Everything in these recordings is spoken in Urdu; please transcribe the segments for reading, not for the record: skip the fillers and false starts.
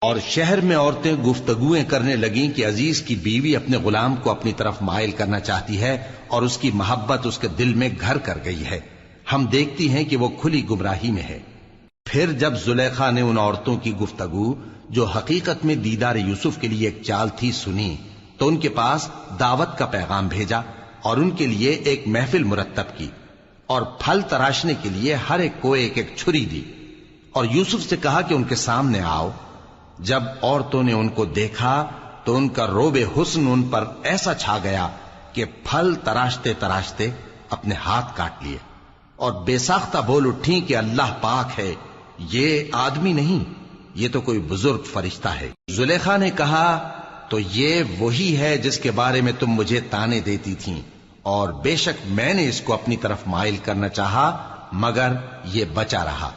اور شہر میں عورتیں گفتگویں کرنے لگیں کہ عزیز کی بیوی اپنے غلام کو اپنی طرف مائل کرنا چاہتی ہے اور اس کی محبت اس کے دل میں گھر کر گئی ہے، ہم دیکھتی ہیں کہ وہ کھلی گمراہی میں ہے۔ پھر جب زلیخا نے ان عورتوں کی گفتگو جو حقیقت میں دیدار یوسف کے لیے ایک چال تھی سنی تو ان کے پاس دعوت کا پیغام بھیجا اور ان کے لیے ایک محفل مرتب کی اور پھل تراشنے کے لیے ہر ایک کو ایک ایک چھری دی اور یوسف سے کہا کہ ان کے سامنے آؤ۔ جب عورتوں نے ان کو دیکھا تو ان کا روب حسن ان پر ایسا چھا گیا کہ پھل تراشتے تراشتے اپنے ہاتھ کاٹ لیے اور بے ساختہ بول اٹھیں کہ اللہ پاک ہے، یہ آدمی نہیں، یہ تو کوئی بزرگ فرشتہ ہے۔ زلیخا نے کہا تو یہ وہی ہے جس کے بارے میں تم مجھے تانے دیتی تھیں، اور بے شک میں نے اس کو اپنی طرف مائل کرنا چاہا مگر یہ بچا رہا،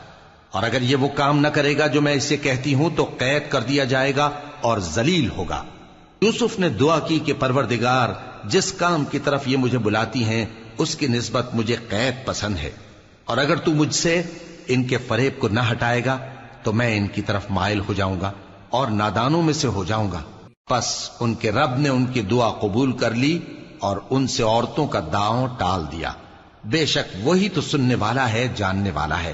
اور اگر یہ وہ کام نہ کرے گا جو میں اسے کہتی ہوں تو قید کر دیا جائے گا اور ذلیل ہوگا۔ یوسف نے دعا کی کہ پروردگار، جس کام کی طرف یہ مجھے بلاتی ہیں اس کی نسبت مجھے قید پسند ہے، اور اگر تو مجھ سے ان کے فریب کو نہ ہٹائے گا تو میں ان کی طرف مائل ہو جاؤں گا اور نادانوں میں سے ہو جاؤں گا۔ پس ان کے رب نے ان کی دعا قبول کر لی اور ان سے عورتوں کا داؤں ٹال دیا، بے شک وہی تو سننے والا ہے، جاننے والا ہے۔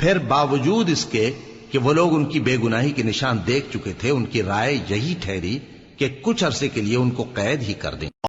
پھر باوجود اس کے کہ وہ لوگ ان کی بے گناہی کے نشان دیکھ چکے تھے، ان کی رائے یہی ٹھہری کہ کچھ عرصے کے لیے ان کو قید ہی کر دیں۔